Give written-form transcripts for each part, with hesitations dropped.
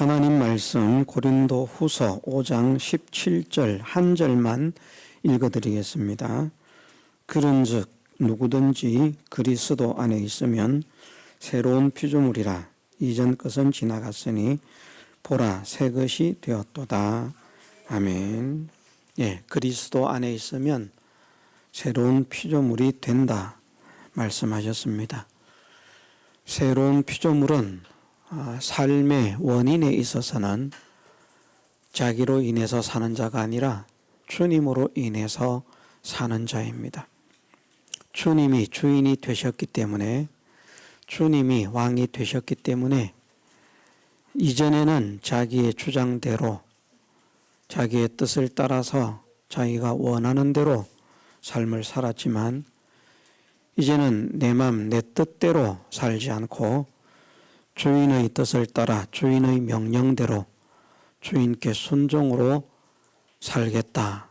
하나님 말씀 고린도 후서 5장 17절 한 절만 읽어드리겠습니다. 그런즉 누구든지 그리스도 안에 있으면 새로운 피조물이라 이전 것은 지나갔으니 보라 새 것이 되었도다. 아멘. 그리스도 안에 있으면 새로운 피조물이 된다 말씀하셨습니다. 새로운 피조물은 삶의 원인에 있어서는 자기로 인해서 사는 자가 아니라 주님으로 인해서 사는 자입니다. 주님이 주인이 되셨기 때문에, 주님이 왕이 되셨기 때문에 이전에는 자기의 주장대로, 자기의 뜻을 따라서 자기가 원하는 대로 삶을 살았지만, 이제는 내 맘, 내 뜻대로 살지 않고 주인의 뜻을 따라 주인의 명령대로 주인께 순종으로 살겠다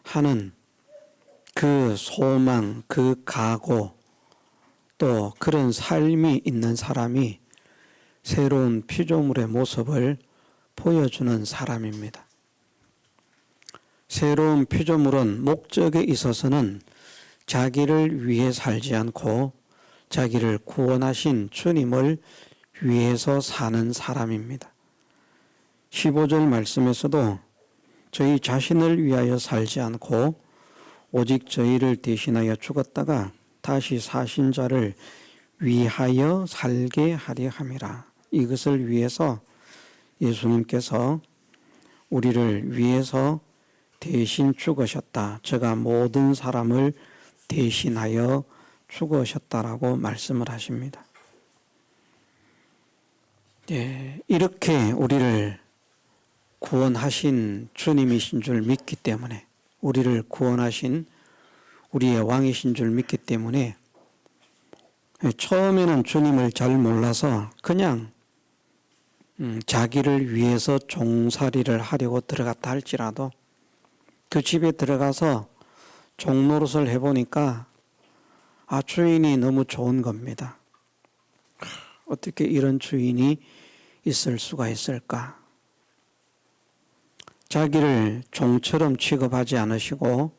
하는 그 소망, 그 각오, 또 그런 삶이 있는 사람이 새로운 피조물의 모습을 보여주는 사람입니다. 새로운 피조물은 목적에 있어서는 자기를 위해 살지 않고 자기를 구원하신 주님을 위해서 사는 사람입니다. 15절 말씀에서도 저희 자신을 위하여 살지 않고 오직 저희를 대신하여 죽었다가 다시 사신 자를 위하여 살게 하려 함이라. 이것을 위해서 예수님께서 우리를 위해서 대신 죽으셨다. 저가 모든 사람을 대신하여 죽으셨다라고 말씀을 하십니다. 이렇게 우리를 구원하신 주님이신 줄 믿기 때문에, 우리를 구원하신 우리의 왕이신 줄 믿기 때문에 처음에는 주님을 잘 몰라서 그냥 자기를 위해서 종살이를 하려고 들어갔다 할지라도 그 집에 들어가서 종노릇을 해보니까 주인이 너무 좋은 겁니다. 어떻게 이런 주인이 있을 수가 있을까? 자기를 종처럼 취급하지 않으시고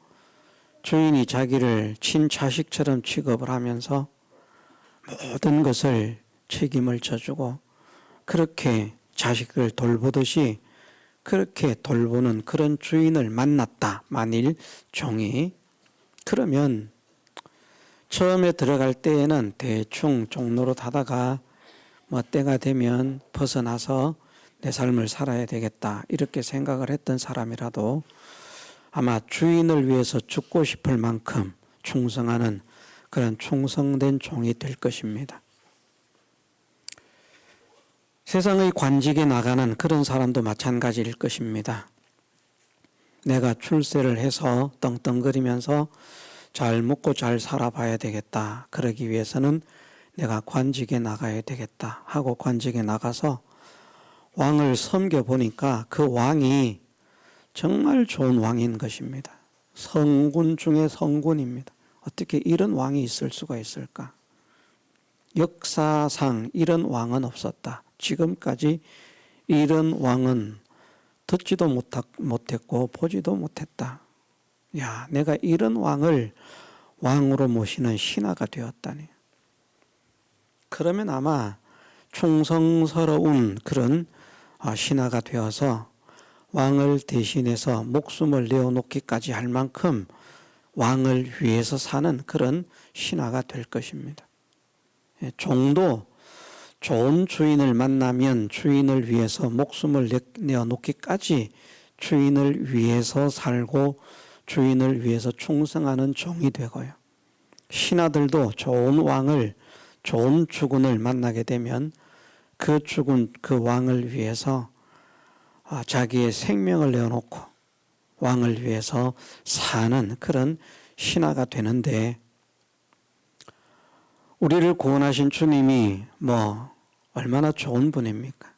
주인이 자기를 친자식처럼 취급을 하면서 모든 것을 책임을 져주고 그렇게 자식을 돌보듯이 그렇게 돌보는 그런 주인을 만났다. 만일 종이. 그러면 처음에 들어갈 때에는 대충 종노릇 하다가 때가 되면 벗어나서 내 삶을 살아야 되겠다 이렇게 생각을 했던 사람이라도 아마 주인을 위해서 죽고 싶을 만큼 충성하는 그런 충성된 종이 될 것입니다. 세상의 관직에 나가는 그런 사람도 마찬가지일 것입니다. 내가 출세를 해서 떵떵거리면서 잘 먹고 잘 살아봐야 되겠다. 그러기 위해서는 내가 관직에 나가야 되겠다 하고 관직에 나가서 왕을 섬겨보니까 그 왕이 정말 좋은 왕인 것입니다. 성군 중에 성군입니다. 어떻게 이런 왕이 있을 수가 있을까? 역사상 이런 왕은 없었다. 지금까지 이런 왕은 듣지도 못했고 보지도 못했다. 내가 이런 왕을 왕으로 모시는 신하가 되었다니. 그러면 아마 충성스러운 그런 신하가 되어서 왕을 대신해서 목숨을 내어놓기까지 할 만큼 왕을 위해서 사는 그런 신하가 될 것입니다. 종도 좋은 주인을 만나면 주인을 위해서 목숨을 내어놓기까지 주인을 위해서 살고 주인을 위해서 충성하는 종이 되고요. 신하들도 좋은 왕을, 좋은 주군을 만나게 되면 그 주군, 그 왕을 위해서 자기의 생명을 내어놓고 왕을 위해서 사는 그런 신하가 되는데, 우리를 구원하신 주님이 얼마나 좋은 분입니까?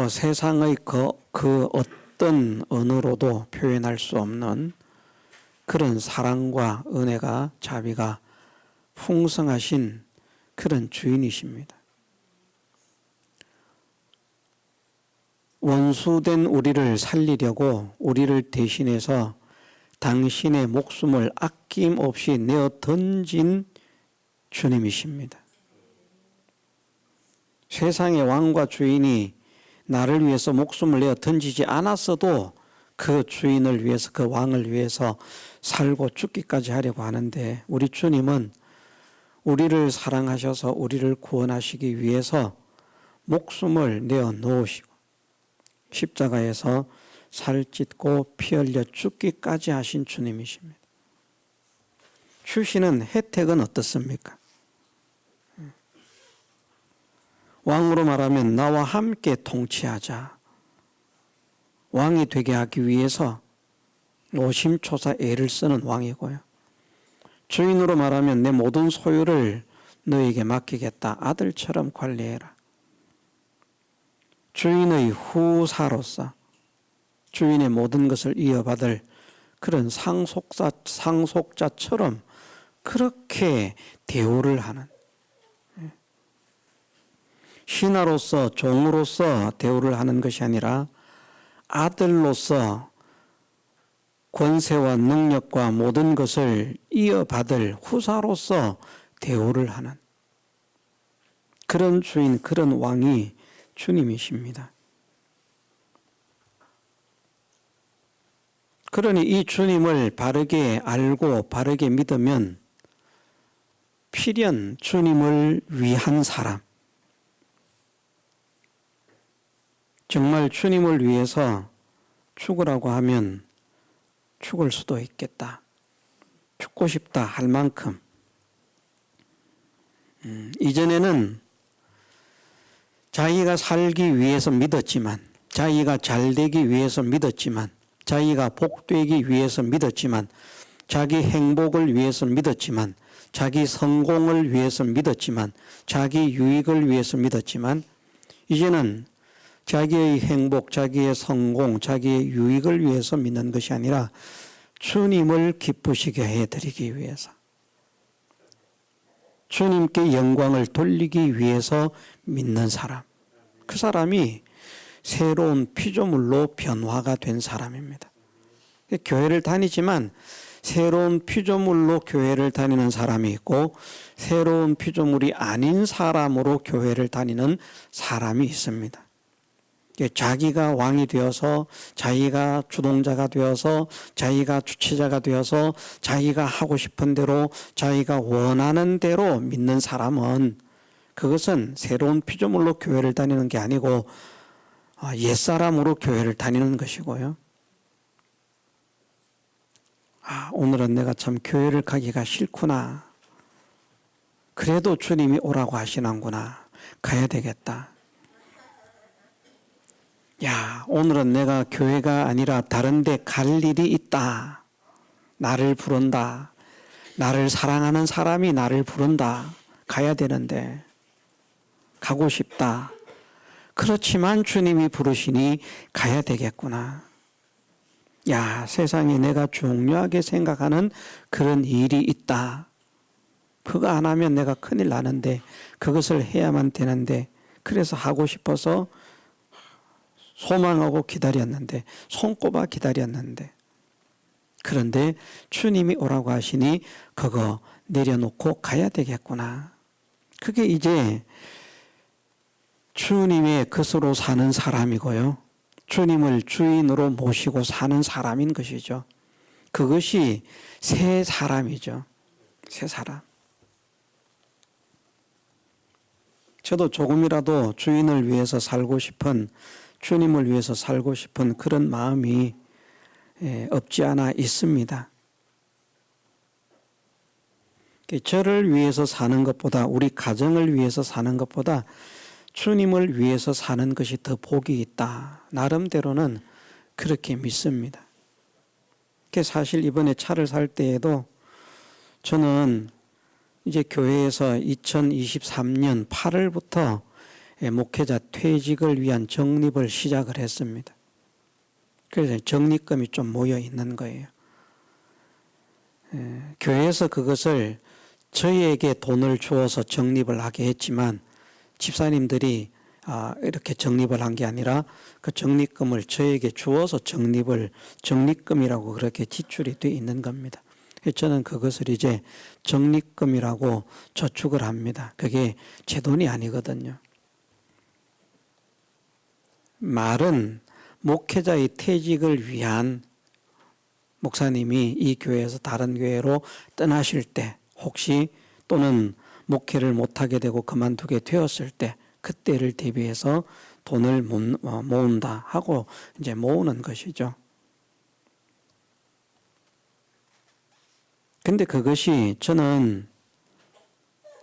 세상의 그 어떤 언어로도 표현할 수 없는 그런 사랑과 은혜가, 자비가 풍성하신 그런 주인이십니다. 원수된 우리를 살리려고 우리를 대신해서 당신의 목숨을 아낌없이 내어 던진 주님이십니다. 세상의 왕과 주인이 나를 위해서 목숨을 내어 던지지 않았어도 그 주인을 위해서, 그 왕을 위해서 살고 죽기까지 하려고 하는데, 우리 주님은 우리를 사랑하셔서 우리를 구원하시기 위해서 목숨을 내어 놓으시고 십자가에서 살찢고 피 흘려 죽기까지 하신 주님이십니다. 주시는 혜택은 어떻습니까? 왕으로 말하면 나와 함께 통치하자. 왕이 되게 하기 위해서 노심초사 애를 쓰는 왕이고요. 주인으로 말하면 내 모든 소유를 너에게 맡기겠다. 아들처럼 관리해라. 주인의 후사로서 주인의 모든 것을 이어받을 그런 상속자처럼 그렇게 대우를 하는, 신하로서 종으로서 대우를 하는 것이 아니라 아들로서 권세와 능력과 모든 것을 이어받을 후사로서 대우를 하는 그런 주인, 그런 왕이 주님이십니다. 그러니 이 주님을 바르게 알고 바르게 믿으면 필연 주님을 위한 사람, 정말 주님을 위해서 죽으라고 하면 죽을 수도 있겠다. 죽고 싶다 할 만큼. 이전에는 자기가 살기 위해서 믿었지만, 자기가 잘되기 위해서 믿었지만, 자기가 복되기 위해서 믿었지만, 자기 행복을 위해서 믿었지만, 자기 성공을 위해서 믿었지만, 자기 유익을 위해서 믿었지만, 이제는 자기의 행복, 자기의 성공, 자기의 유익을 위해서 믿는 것이 아니라 주님을 기쁘시게 해드리기 위해서, 주님께 영광을 돌리기 위해서 믿는 사람, 그 사람이 새로운 피조물로 변화가 된 사람입니다. 교회를 다니지만 새로운 피조물로 교회를 다니는 사람이 있고, 새로운 피조물이 아닌 사람으로 교회를 다니는 사람이 있습니다. 자기가 왕이 되어서, 자기가 주동자가 되어서, 자기가 주체자가 되어서 자기가 하고 싶은 대로, 자기가 원하는 대로 믿는 사람은, 그것은 새로운 피조물로 교회를 다니는 게 아니고 옛사람으로 교회를 다니는 것이고요. 오늘은 내가 참 교회를 가기가 싫구나. 그래도 주님이 오라고 하시는구나. 가야 되겠다. 오늘은 내가 교회가 아니라 다른 데 갈 일이 있다. 나를 부른다. 나를 사랑하는 사람이 나를 부른다. 가야 되는데 가고 싶다. 그렇지만 주님이 부르시니 가야 되겠구나. 세상에 내가 중요하게 생각하는 그런 일이 있다. 그거 안 하면 내가 큰일 나는데, 그것을 해야만 되는데, 그래서 하고 싶어서 소망하고 기다렸는데, 손꼽아 기다렸는데, 그런데 주님이 오라고 하시니 그거 내려놓고 가야 되겠구나. 그게 이제 주님의 것으로 사는 사람이고요. 주님을 주인으로 모시고 사는 사람인 것이죠. 그것이 새 사람이죠. 새 사람. 저도 조금이라도 주인을 위해서 살고 싶은, 주님을 위해서 살고 싶은 그런 마음이 없지 않아 있습니다. 저를 위해서 사는 것보다, 우리 가정을 위해서 사는 것보다 주님을 위해서 사는 것이 더 복이 있다. 나름대로는 그렇게 믿습니다. 사실 이번에 차를 살 때에도 저는 이제 교회에서 2023년 8월부터 목회자 퇴직을 위한 적립을 시작을 했습니다. 그래서 적립금이 좀 모여 있는 거예요. 교회에서 그것을 저희에게 돈을 주어서 적립을 하게 했지만 집사님들이 이렇게 적립을 한 게 아니라 그 적립금을 저에게 주어서 적립금이라고 그렇게 지출이 돼 있는 겁니다. 저는 그것을 이제 적립금이라고 저축을 합니다. 그게 제 돈이 아니거든요. 말은 목회자의 퇴직을 위한 목사님이 이 교회에서 다른 교회로 떠나실 때 혹시 또는 목회를 못하게 되고 그만두게 되었을 때 그때를 대비해서 돈을 모은다 하고 이제 모으는 것이죠. 근데 그것이 저는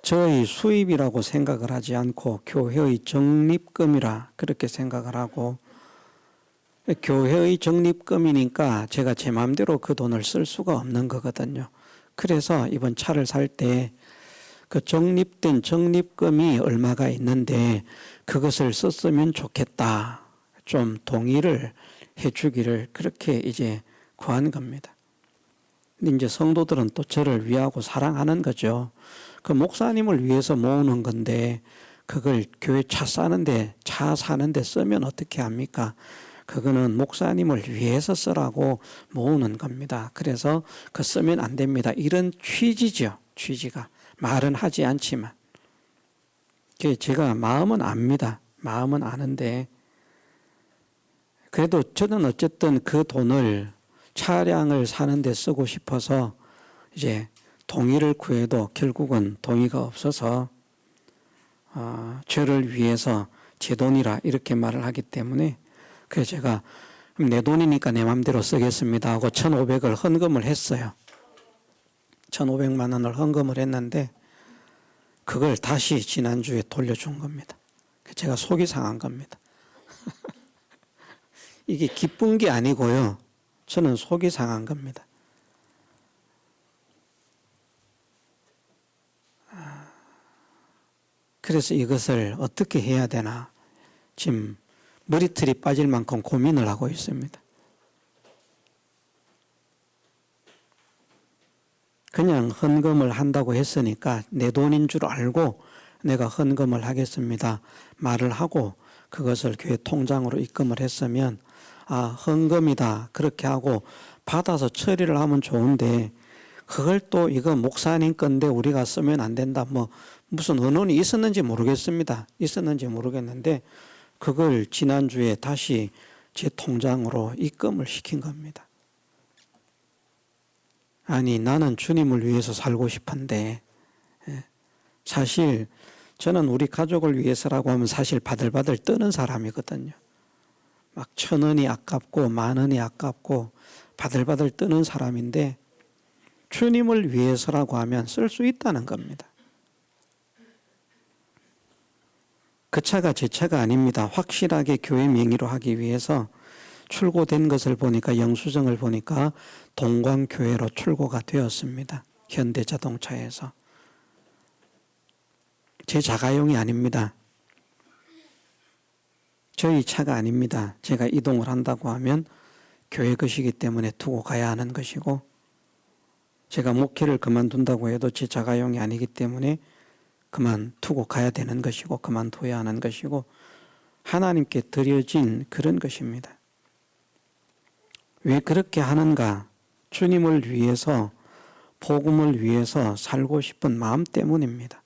저의 수입이라고 생각을 하지 않고 교회의 적립금이라 그렇게 생각을 하고 교회의 적립금이니까 제가 제 마음대로 그 돈을 쓸 수가 없는 거거든요. 그래서 이번 차를 살 때 그 적립된 적립금이 얼마가 있는데 그것을 썼으면 좋겠다. 좀 동의를 해주기를 그렇게 이제 구한 겁니다. 근데 이제 성도들은 또 저를 위하고 사랑하는 거죠. 그 목사님을 위해서 모으는 건데 그걸 교회 차 사는데 쓰면 어떻게 합니까? 그거는 목사님을 위해서 쓰라고 모으는 겁니다. 그래서 그 쓰면 안 됩니다. 이런 취지죠. 취지가. 말은 하지 않지만. 제가 마음은 압니다. 마음은 아는데 그래도 저는 어쨌든 그 돈을 차량을 사는 데 쓰고 싶어서 이제 동의를 구해도 결국은 동의가 없어서 죄를 위해서 제 돈이라 이렇게 말을 하기 때문에 그래서 제가 내 돈이니까 내 마음대로 쓰겠습니다 하고 1,500을 헌금을 했어요. 1,500만 원을 헌금을 했는데 그걸 다시 지난주에 돌려준 겁니다. 제가 속이 상한 겁니다. 이게 기쁜 게 아니고요. 저는 속이 상한 겁니다. 그래서 이것을 어떻게 해야 되나 지금 머리털이 빠질 만큼 고민을 하고 있습니다. 그냥 헌금을 한다고 했으니까 내 돈인 줄 알고 내가 헌금을 하겠습니다. 말을 하고 그것을 교회 통장으로 입금을 했으면 헌금이다 그렇게 하고 받아서 처리를 하면 좋은데 그걸 또 이거 목사님 건데 우리가 쓰면 안 된다 무슨 언론이 있었는지 모르겠습니다. 있었는지 모르겠는데 그걸 지난주에 다시 제 통장으로 입금을 시킨 겁니다. 아니 나는 주님을 위해서 살고 싶은데 사실 저는 우리 가족을 위해서라고 하면 사실 바들바들 떠는 사람이거든요. 막 1,000원이 아깝고 10,000원이 아깝고 바들바들 떠는 사람인데 주님을 위해서라고 하면 쓸 수 있다는 겁니다. 그 차가 제 차가 아닙니다. 확실하게 교회 명의로 하기 위해서 출고된 것을 보니까 영수증을 보니까 동광교회로 출고가 되었습니다. 현대자동차에서. 제 자가용이 아닙니다. 저희 차가 아닙니다. 제가 이동을 한다고 하면 교회 것이기 때문에 두고 가야 하는 것이고 제가 목회를 그만둔다고 해도 제 자가용이 아니기 때문에 그만두고 가야 되는 것이고 그만둬야 하는 것이고 하나님께 드려진 그런 것입니다. 왜 그렇게 하는가? 주님을 위해서 복음을 위해서 살고 싶은 마음 때문입니다.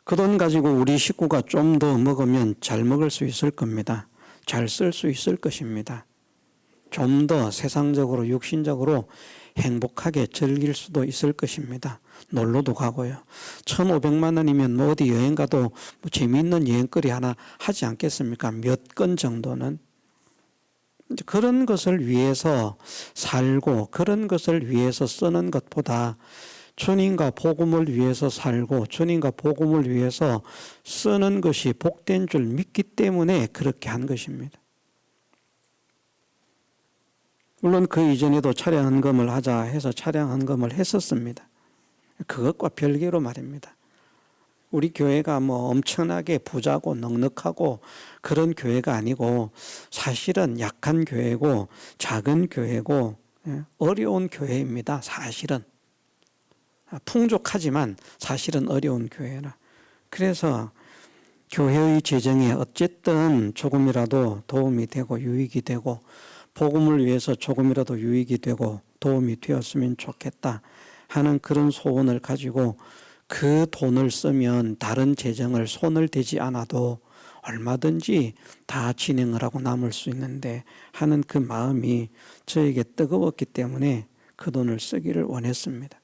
그 돈 가지고 우리 식구가 좀 더 먹으면 잘 먹을 수 있을 겁니다. 잘 쓸 수 있을 것입니다. 좀 더 세상적으로 육신적으로 행복하게 즐길 수도 있을 것입니다. 놀러도 가고요. 1,500만 원이면 어디 여행 가도 재미있는 여행거리 하나 하지 않겠습니까? 몇 건 정도는. 그런 것을 위해서 살고 그런 것을 위해서 쓰는 것보다 주님과 복음을 위해서 살고 주님과 복음을 위해서 쓰는 것이 복된 줄 믿기 때문에 그렇게 한 것입니다. 물론 그 이전에도 차량 헌금을 하자 해서 차량 헌금을 했었습니다. 그것과 별개로 말입니다. 우리 교회가 엄청나게 부자고 넉넉하고 그런 교회가 아니고 사실은 약한 교회고 작은 교회고 어려운 교회입니다. 사실은. 풍족하지만 사실은 어려운 교회라. 그래서 교회의 재정에 어쨌든 조금이라도 도움이 되고 유익이 되고 복음을 위해서 조금이라도 유익이 되고 도움이 되었으면 좋겠다 하는 그런 소원을 가지고 그 돈을 쓰면 다른 재정을 손을 대지 않아도 얼마든지 다 진행을 하고 남을 수 있는데 하는 그 마음이 저에게 뜨거웠기 때문에 그 돈을 쓰기를 원했습니다.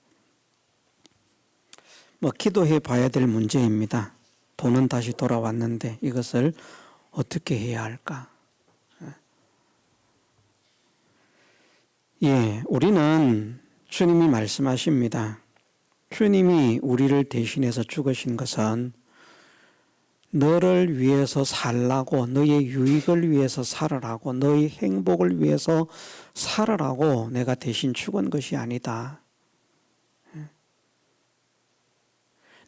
기도해 봐야 될 문제입니다. 돈은 다시 돌아왔는데 이것을 어떻게 해야 할까? 우리는 주님이 말씀하십니다. 주님이 우리를 대신해서 죽으신 것은 너를 위해서 살라고, 너의 유익을 위해서 살으라고, 너의 행복을 위해서 살으라고 내가 대신 죽은 것이 아니다.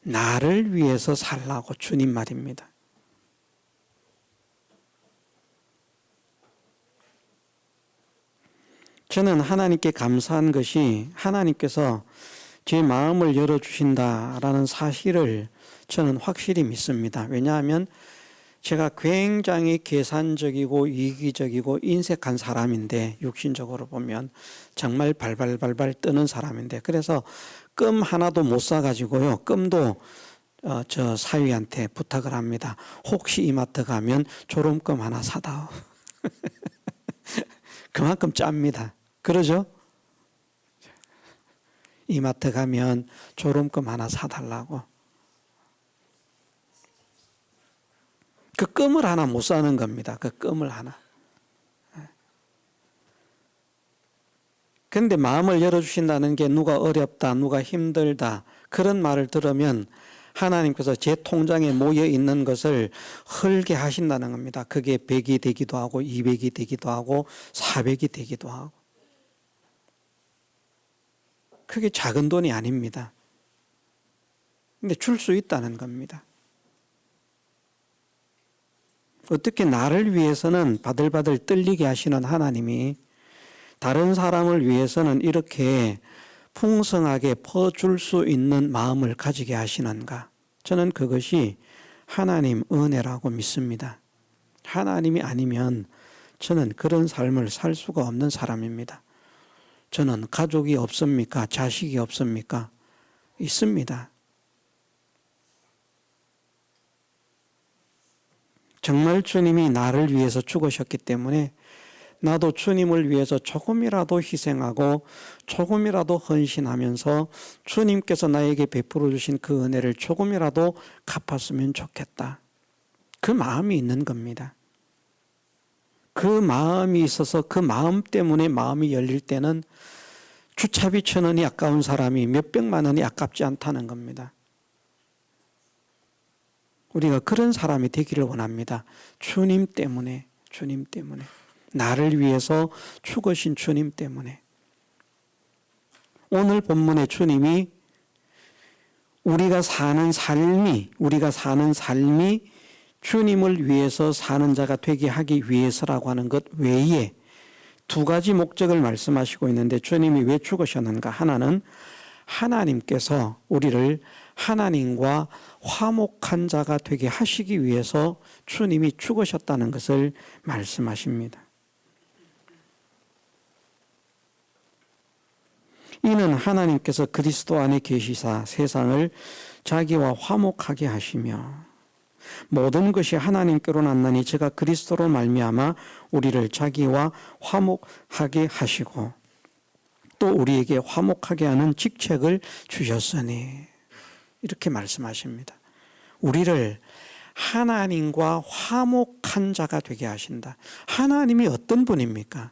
나를 위해서 살라고 주님 말입니다. 저는 하나님께 감사한 것이 하나님께서 제 마음을 열어주신다라는 사실을 저는 확실히 믿습니다. 왜냐하면 제가 굉장히 계산적이고 이기적이고 인색한 사람인데, 육신적으로 보면 정말 발발발발 뜨는 사람인데, 그래서 껌 하나도 못 사가지고요, 껌도 저 사위한테 부탁을 합니다. 혹시 이마트 가면 졸음껌 하나 사다오. 그만큼 짭니다. 그러죠? 이마트 가면 졸음껌 하나 사달라고. 그 껌을 하나 못 사는 겁니다. 그 껌을 하나. 그런데 마음을 열어주신다는 게 누가 어렵다, 누가 힘들다 그런 말을 들으면 하나님께서 제 통장에 모여 있는 것을 헐게 하신다는 겁니다. 그게 100이 되기도 하고 200이 되기도 하고 400이 되기도 하고. 그게 작은 돈이 아닙니다. 근데 줄 수 있다는 겁니다. 어떻게 나를 위해서는 바들바들 떨리게 하시는 하나님이 다른 사람을 위해서는 이렇게 풍성하게 퍼줄 수 있는 마음을 가지게 하시는가? 저는 그것이 하나님 은혜라고 믿습니다. 하나님이 아니면 저는 그런 삶을 살 수가 없는 사람입니다. 저는 가족이 없습니까? 자식이 없습니까? 있습니다. 정말 주님이 나를 위해서 죽으셨기 때문에 나도 주님을 위해서 조금이라도 희생하고 조금이라도 헌신하면서 주님께서 나에게 베풀어 주신 그 은혜를 조금이라도 갚았으면 좋겠다. 그 마음이 있는 겁니다. 그 마음이 있어서 그 마음 때문에 마음이 열릴 때는 주차비 1,000원이 아까운 사람이 몇백만 원이 아깝지 않다는 겁니다. 우리가 그런 사람이 되기를 원합니다. 주님 때문에, 주님 때문에. 나를 위해서 죽으신 주님 때문에. 오늘 본문의 주님이 우리가 사는 삶이 주님을 위해서 사는 자가 되게 하기 위해서라고 하는 것 외에 두 가지 목적을 말씀하시고 있는데, 주님이 왜 죽으셨는가? 하나는 하나님께서 우리를 하나님과 화목한 자가 되게 하시기 위해서 주님이 죽으셨다는 것을 말씀하십니다. 이는 하나님께서 그리스도 안에 계시사 세상을 자기와 화목하게 하시며 모든 것이 하나님께로 났나니 저가 그리스도로 말미암아 우리를 자기와 화목하게 하시고 또 우리에게 화목하게 하는 직책을 주셨으니, 이렇게 말씀하십니다. 우리를 하나님과 화목한 자가 되게 하신다. 하나님이 어떤 분입니까?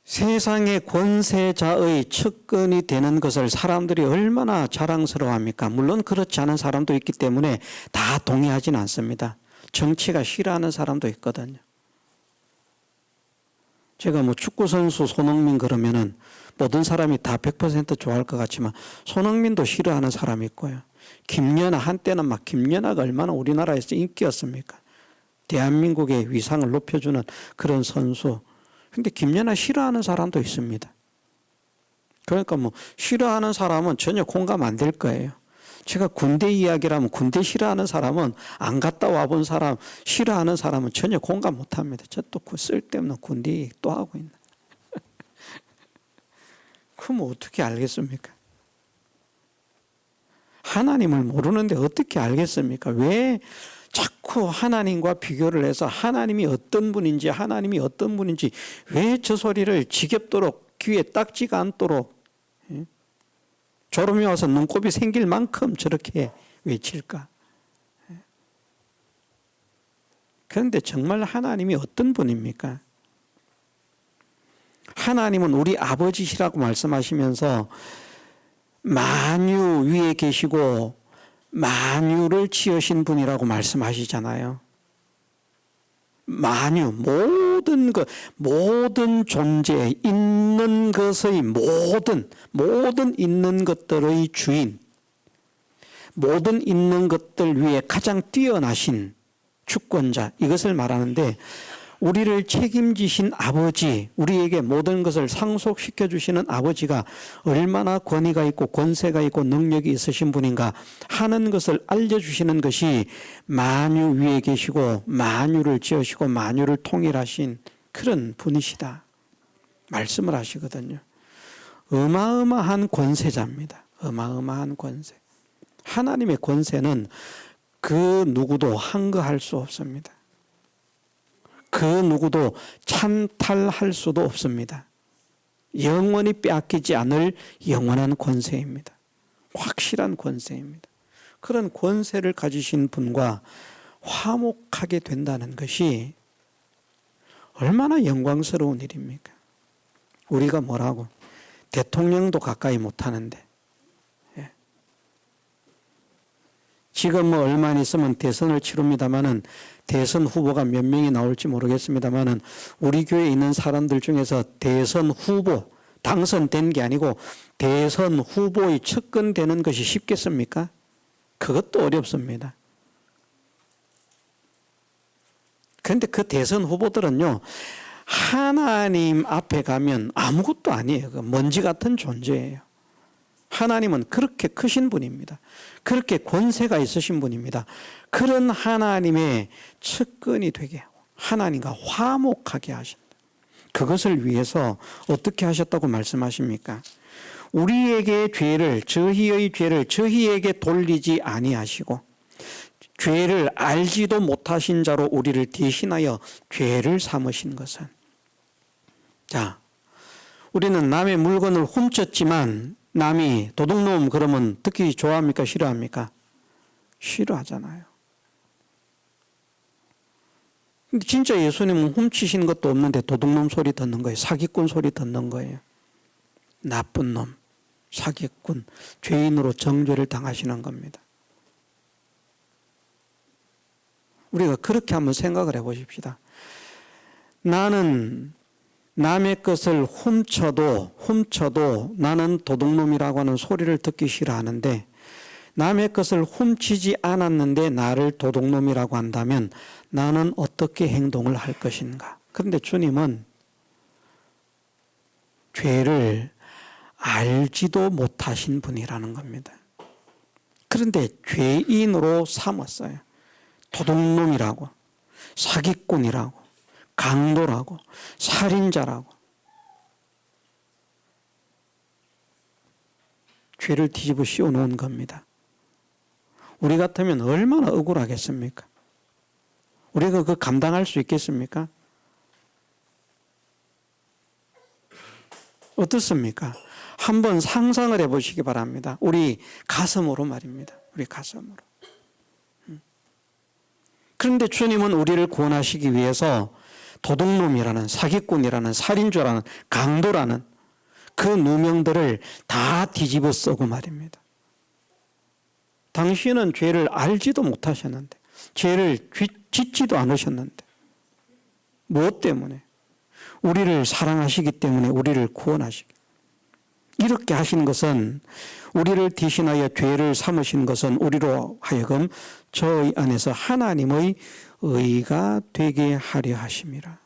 세상의 권세자의 측근이 되는 것을 사람들이 얼마나 자랑스러워합니까? 물론 그렇지 않은 사람도 있기 때문에 다 동의하지는 않습니다. 정치가 싫어하는 사람도 있거든요. 제가 축구선수 손흥민 그러면은 모든 사람이 다 100% 좋아할 것 같지만 손흥민도 싫어하는 사람이 있고요. 김연아, 한때는 김연아가 얼마나 우리나라에서 인기였습니까? 대한민국의 위상을 높여주는 그런 선수. 근데 김연아 싫어하는 사람도 있습니다. 그러니까 뭐 싫어하는 사람은 전혀 공감 안 될 거예요. 제가 군대 이야기라면 군대 싫어하는 사람은 안 갔다 와본 사람, 싫어하는 사람은 전혀 공감 못 합니다. 저 또 쓸데없는 군대 얘기 또 하고 있나. 그럼 어떻게 알겠습니까? 하나님을 모르는데 어떻게 알겠습니까? 왜 자꾸 하나님과 비교를 해서 하나님이 어떤 분인지 왜 저 소리를 지겹도록 귀에 딱지가 않도록 졸음이 와서 눈곱이 생길 만큼 저렇게 외칠까? 그런데 정말 하나님이 어떤 분입니까? 하나님은 우리 아버지시라고 말씀하시면서 만유 위에 계시고 만유를 지으신 분이라고 말씀하시잖아요. 만유, 모든 존재, 있는 것의 모든 있는 것들의 주인, 모든 있는 것들 위에 가장 뛰어나신 주권자, 이것을 말하는데, 우리를 책임지신 아버지, 우리에게 모든 것을 상속시켜 주시는 아버지가 얼마나 권위가 있고 권세가 있고 능력이 있으신 분인가 하는 것을 알려주시는 것이 만유 위에 계시고 만유를 지으시고 만유를 통일하신 그런 분이시다 말씀을 하시거든요. 어마어마한 권세자입니다. 어마어마한 권세. 하나님의 권세는 그 누구도 항거할 수 없습니다. 그 누구도 찬탈할 수도 없습니다. 영원히 빼앗기지 않을 영원한 권세입니다. 확실한 권세입니다. 그런 권세를 가지신 분과 화목하게 된다는 것이 얼마나 영광스러운 일입니까? 우리가 뭐라고? 대통령도 가까이 못하는데. 지금 뭐 얼마 안 있으면 대선을 치릅니다마는 대선 후보가 몇 명이 나올지 모르겠습니다마는 우리 교회에 있는 사람들 중에서 대선 후보, 당선된 게 아니고 대선 후보에 측근되는 것이 쉽겠습니까? 그것도 어렵습니다. 그런데 그 대선 후보들은요, 하나님 앞에 가면 아무것도 아니에요. 먼지 같은 존재예요. 하나님은 그렇게 크신 분입니다. 그렇게 권세가 있으신 분입니다. 그런 하나님의 측근이 되게 하고 하나님과 화목하게 하신다. 그것을 위해서 어떻게 하셨다고 말씀하십니까? 우리에게 저희의 죄를 저희에게 돌리지 아니하시고 죄를 알지도 못하신 자로 우리를 대신하여 죄를 삼으신 것은, 자, 우리는 남의 물건을 훔쳤지만 남이 도둑놈 그러면 듣기 좋아합니까? 싫어합니까? 싫어하잖아요. 근데 진짜 예수님은 훔치신 것도 없는데 도둑놈 소리 듣는 거예요. 사기꾼 소리 듣는 거예요. 나쁜 놈, 사기꾼, 죄인으로 정죄를 당하시는 겁니다. 우리가 그렇게 한번 생각을 해보십시다. 나는 남의 것을 훔쳐도 나는 도둑놈이라고 하는 소리를 듣기 싫어하는데 남의 것을 훔치지 않았는데 나를 도둑놈이라고 한다면 나는 어떻게 행동을 할 것인가? 그런데 주님은 죄를 알지도 못하신 분이라는 겁니다. 그런데 죄인으로 삼았어요. 도둑놈이라고, 사기꾼이라고, 강도라고, 살인자라고. 죄를 뒤집어 씌워 놓은 겁니다. 우리 같으면 얼마나 억울하겠습니까? 우리가 그거 감당할 수 있겠습니까? 어떻습니까? 한번 상상을 해보시기 바랍니다. 우리 가슴으로 말입니다. 우리 가슴으로. 그런데 주님은 우리를 구원하시기 위해서 도둑놈이라는, 사기꾼이라는, 살인자라는, 강도라는 그 누명들을 다 뒤집어 쓰고 말입니다. 당신은 죄를 알지도 못하셨는데, 죄를 짓지도 않으셨는데, 무엇 때문에? 우리를 사랑하시기 때문에 우리를 구원하시기. 이렇게 하시는 것은 우리를 대신하여 죄를 삼으시는 것은 우리로 하여금 저희 안에서 하나님의 의가 되게 하려 하심이라.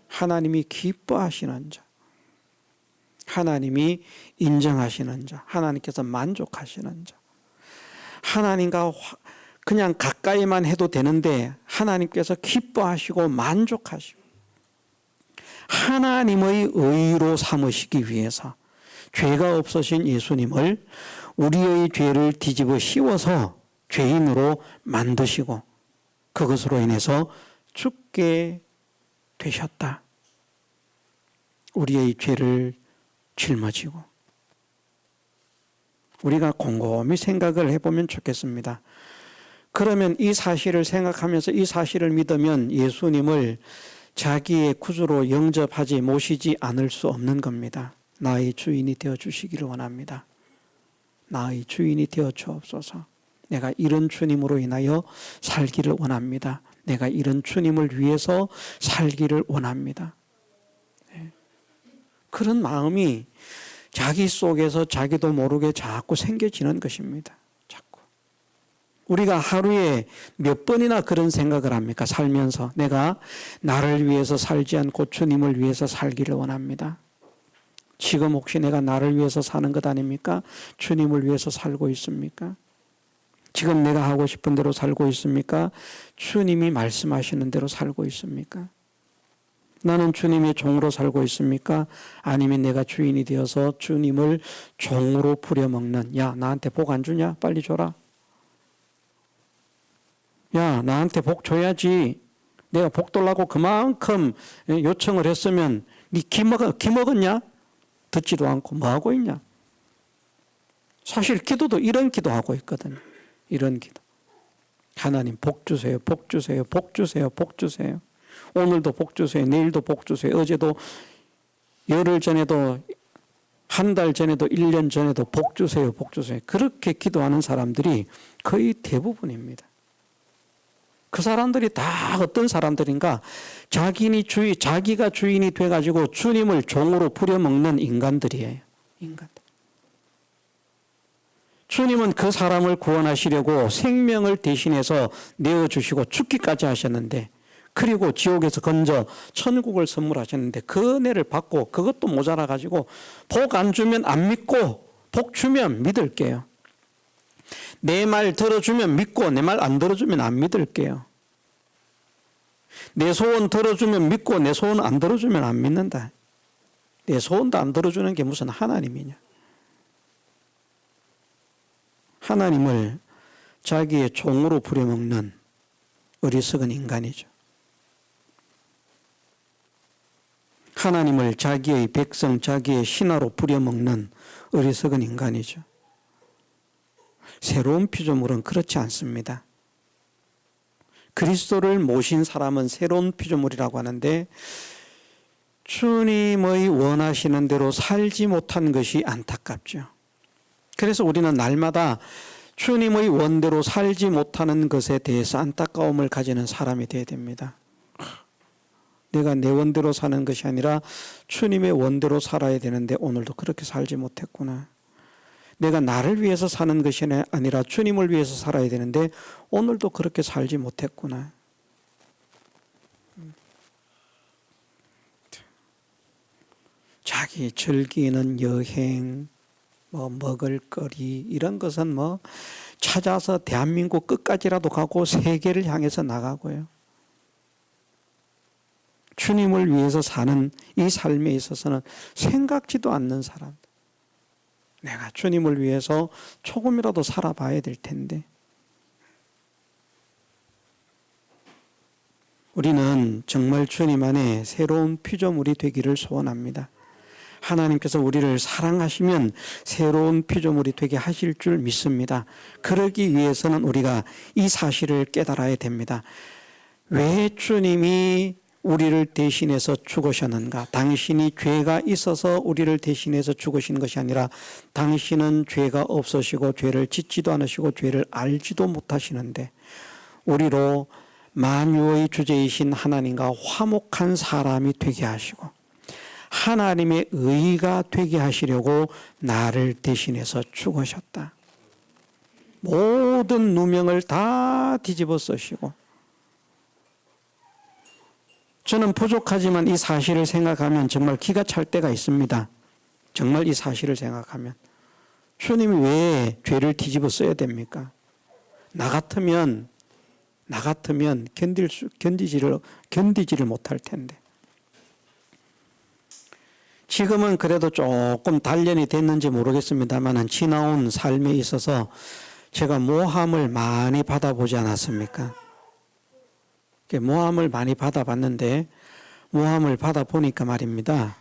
하나님이 기뻐하시는 자, 하나님이 인정하시는 자, 하나님께서 만족하시는 자, 하나님과 그냥 가까이만 해도 되는데 하나님께서 기뻐하시고 만족하시고 하나님의 의로 삼으시기 위해서 죄가 없으신 예수님을 우리의 죄를 뒤집어 씌워서 죄인으로 만드시고 그것으로 인해서 죽게 되셨다. 우리의 죄를 짊어지고. 우리가 곰곰이 생각을 해보면 좋겠습니다. 그러면 이 사실을 생각하면서 이 사실을 믿으면 예수님을 자기의 구주로 영접하지 모시지 않을 수 없는 겁니다. 나의 주인이 되어 주시기를 원합니다. 나의 주인이 되어 주옵소서. 내가 이런 주님으로 인하여 살기를 원합니다. 내가 이런 주님을 위해서 살기를 원합니다. 그런 마음이 자기 속에서 자기도 모르게 자꾸 생겨지는 것입니다. 자꾸. 우리가 하루에 몇 번이나 그런 생각을 합니까? 살면서 내가 나를 위해서 살지 않고 주님을 위해서 살기를 원합니다. 지금 혹시 내가 나를 위해서 사는 것 아닙니까? 주님을 위해서 살고 있습니까? 지금 내가 하고 싶은 대로 살고 있습니까? 주님이 말씀하시는 대로 살고 있습니까? 나는 주님의 종으로 살고 있습니까? 아니면 내가 주인이 되어서 주님을 종으로 부려먹는, 야 나한테 복 안 주냐? 빨리 줘라. 야 나한테 복 줘야지. 내가 복 달라고 그만큼 요청을 했으면 네 기 먹었냐? 듣지도 않고 뭐 하고 있냐? 사실 기도도 이런 기도하고 있거든요. 이런 기도. 하나님 복 주세요. 복 주세요. 복 주세요. 복 주세요. 오늘도 복 주세요. 내일도 복 주세요. 어제도 열흘 전에도 한 달 전에도 1년 전에도 복 주세요. 복 주세요. 그렇게 기도하는 사람들이 거의 대부분입니다. 그 사람들이 다 어떤 사람들인가? 자기가 주인이 돼가지고 주님을 종으로 부려먹는 인간들이에요. 인간들. 주님은 그 사람을 구원하시려고 생명을 대신해서 내어주시고 죽기까지 하셨는데, 그리고 지옥에서 건져 천국을 선물하셨는데 그 은혜를 받고 그것도 모자라가지고 복 안 주면 안 믿고 복 주면 믿을게요. 내 말 들어주면 믿고 내 말 안 들어주면 안 믿을게요. 내 소원 들어주면 믿고 내 소원 안 들어주면 안 믿는다. 내 소원도 안 들어주는 게 무슨 하나님이냐. 하나님을 자기의 종으로 부려먹는 어리석은 인간이죠. 하나님을 자기의 백성, 자기의 신하로 부려먹는 어리석은 인간이죠. 새로운 피조물은 그렇지 않습니다. 그리스도를 모신 사람은 새로운 피조물이라고 하는데 주님의 원하시는 대로 살지 못한 것이 안타깝죠. 그래서 우리는 날마다 주님의 원대로 살지 못하는 것에 대해서 안타까움을 가지는 사람이 되어야 됩니다. 내가 내 원대로 사는 것이 아니라 주님의 원대로 살아야 되는데 오늘도 그렇게 살지 못했구나. 내가 나를 위해서 사는 것이 아니라 주님을 위해서 살아야 되는데 오늘도 그렇게 살지 못했구나. 자기 즐기는 여행, 먹을거리 이런 것은 찾아서 대한민국 끝까지라도 가고 세계를 향해서 나가고요. 주님을 위해서 사는 이 삶에 있어서는 생각지도 않는 사람. 내가 주님을 위해서 조금이라도 살아봐야 될 텐데. 우리는 정말 주님 안에 새로운 피조물이 되기를 소원합니다. 하나님께서 우리를 사랑하시면 새로운 피조물이 되게 하실 줄 믿습니다. 그러기 위해서는 우리가 이 사실을 깨달아야 됩니다. 왜 주님이 우리를 대신해서 죽으셨는가? 당신이 죄가 있어서 우리를 대신해서 죽으신 것이 아니라 당신은 죄가 없으시고 죄를 짓지도 않으시고 죄를 알지도 못하시는데 우리로 만유의 주제이신 하나님과 화목한 사람이 되게 하시고 하나님의 의가 되게 하시려고 나를 대신해서 죽으셨다. 모든 누명을 다 뒤집어 쓰시고, 저는 부족하지만 이 사실을 생각하면 정말 기가 찰 때가 있습니다. 정말 이 사실을 생각하면 주님이 왜 죄를 뒤집어 써야 됩니까? 나 같으면 견디지를 못할 텐데. 지금은 그래도 조금 단련이 됐는지 모르겠습니다만 지나온 삶에 있어서 제가 모함을 많이 받아보지 않았습니까? 모함을 많이 받아봤는데, 모함을 받아보니까 말입니다,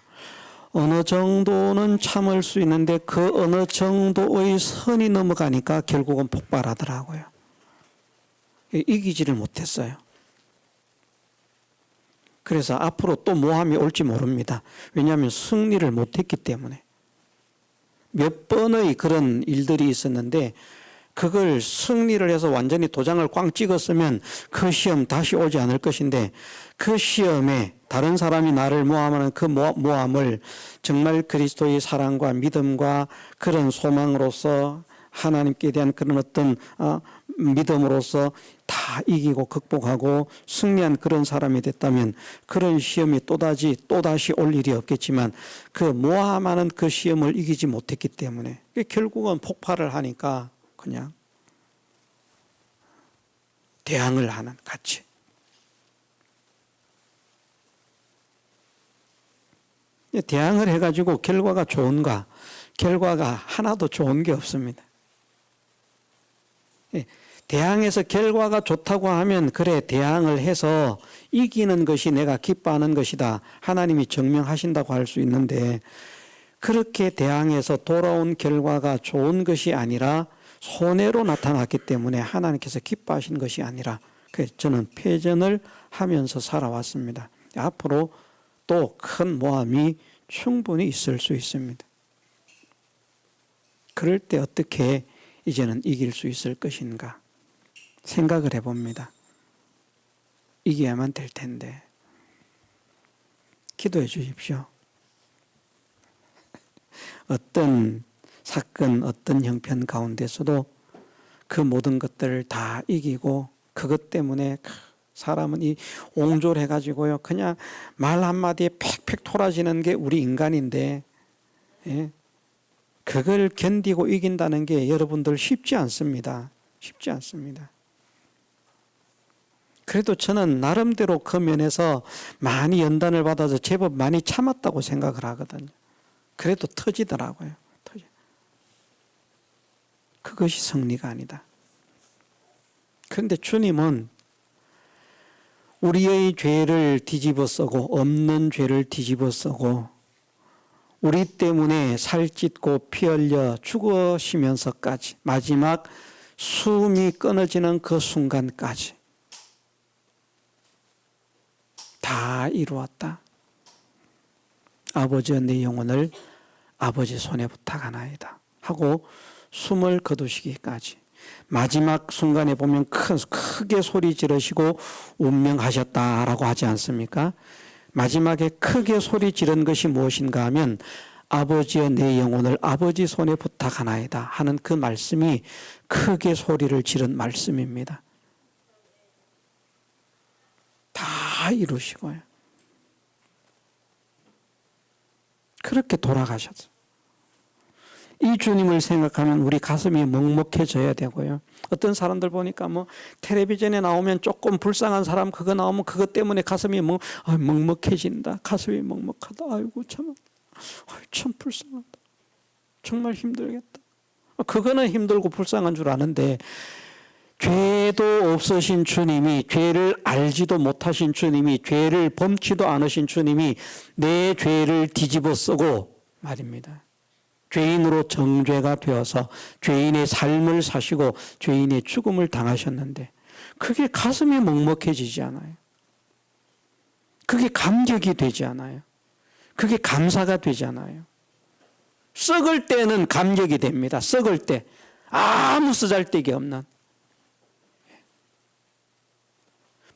어느 정도는 참을 수 있는데 그 어느 정도의 선이 넘어가니까 결국은 폭발하더라고요. 이기지를 못했어요. 그래서 앞으로 또 모함이 올지 모릅니다. 왜냐하면 승리를 못했기 때문에. 몇 번의 그런 일들이 있었는데 그걸 승리를 해서 완전히 도장을 꽝 찍었으면 그 시험 다시 오지 않을 것인데, 그 시험에 다른 사람이 나를 모함하는 그 모함을 정말 그리스도의 사랑과 믿음과 그런 소망으로서 하나님께 대한 그런 어떤 믿음으로서 다 이기고 극복하고 승리한 그런 사람이 됐다면 그런 시험이 또다시 올 일이 없겠지만, 그 모함하는 그 시험을 이기지 못했기 때문에 결국은 폭발을 하니까 그냥 대항을 하는, 같이. 대항을 해가지고 결과가 좋은가? 결과가 하나도 좋은 게 없습니다. 대항해서 결과가 좋다고 하면 그래, 대항을 해서 이기는 것이 내가 기뻐하는 것이다, 하나님이 증명하신다고 할 수 있는데, 그렇게 대항해서 돌아온 결과가 좋은 것이 아니라 손해로 나타났기 때문에 하나님께서 기뻐하신 것이 아니라, 그래서 저는 패전을 하면서 살아왔습니다. 앞으로 또 큰 모함이 충분히 있을 수 있습니다. 그럴 때 어떻게 이제는 이길 수 있을 것인가 생각을 해봅니다. 이겨야만 될 텐데. 기도해 주십시오. 어떤 사건, 어떤 형편 가운데서도 그 모든 것들을 다 이기고, 그것 때문에 사람은 이 옹졸해가지고요, 그냥 말 한마디에 팩팩 토라지는 게 우리 인간인데, 예? 그걸 견디고 이긴다는 게 여러분들 쉽지 않습니다. 쉽지 않습니다. 그래도 저는 나름대로 그 면에서 많이 연단을 받아서 제법 많이 참았다고 생각을 하거든요. 그래도 터지더라고요. 그것이 승리가 아니다. 그런데 주님은 우리의 죄를 뒤집어 쓰고, 없는 죄를 뒤집어 쓰고, 우리 때문에 살찢고 피 흘려 죽으시면서까지, 마지막 숨이 끊어지는 그 순간까지 다 이루었다. 아버지여, 내 영혼을 아버지 손에 부탁하나이다 하고 숨을 거두시기까지, 마지막 순간에 보면 크게 소리 지르시고 운명하셨다라고 하지 않습니까? 마지막에 크게 소리 지른 것이 무엇인가 하면, 아버지여, 내 영혼을 아버지 손에 부탁하나이다 하는 그 말씀이 크게 소리를 지른 말씀입니다. 다 이루시고요. 그렇게 돌아가셨어요. 이 주님을 생각하면 우리 가슴이 먹먹해져야 되고요. 어떤 사람들 보니까 텔레비전에 나오면 조금 불쌍한 사람 그거 나오면 그것 때문에 가슴이 먹먹해진다. 가슴이 먹먹하다. 아이고 참 불쌍하다. 정말 힘들겠다. 그거는 힘들고 불쌍한 줄 아는데, 죄도 없으신 주님이, 죄를 알지도 못하신 주님이, 죄를 범치도 않으신 주님이 내 죄를 뒤집어 쓰고 말입니다, 죄인으로 정죄가 되어서 죄인의 삶을 사시고 죄인의 죽음을 당하셨는데, 그게 가슴이 먹먹해지지 않아요. 그게 감격이 되지 않아요. 그게 감사가 되지 않아요. 썩을 때는 감격이 됩니다. 썩을 때 아무 쓰잘데기 없는,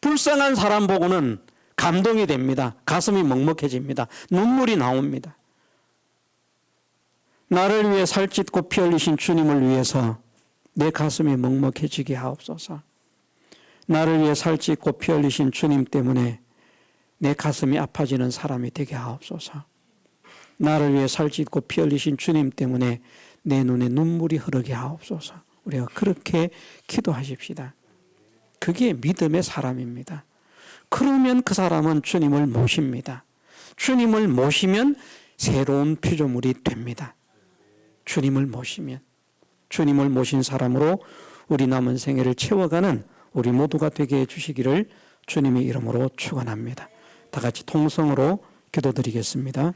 불쌍한 사람 보고는 감동이 됩니다. 가슴이 먹먹해집니다. 눈물이 나옵니다. 나를 위해 살찢고 피 흘리신 주님을 위해서 내 가슴이 먹먹해지게 하옵소서. 나를 위해 살찢고 피 흘리신 주님 때문에 내 가슴이 아파지는 사람이 되게 하옵소서. 나를 위해 살찢고 피 흘리신 주님 때문에 내 눈에 눈물이 흐르게 하옵소서. 우리가 그렇게 기도하십시다. 그게 믿음의 사람입니다. 그러면 그 사람은 주님을 모십니다. 주님을 모시면 새로운 피조물이 됩니다. 주님을 모시면. 주님을 모신 사람으로 우리 남은 생애를 채워가는 우리 모두가 되게 해주시기를 주님의 이름으로 축원합니다. 다 같이 통성으로 기도드리겠습니다.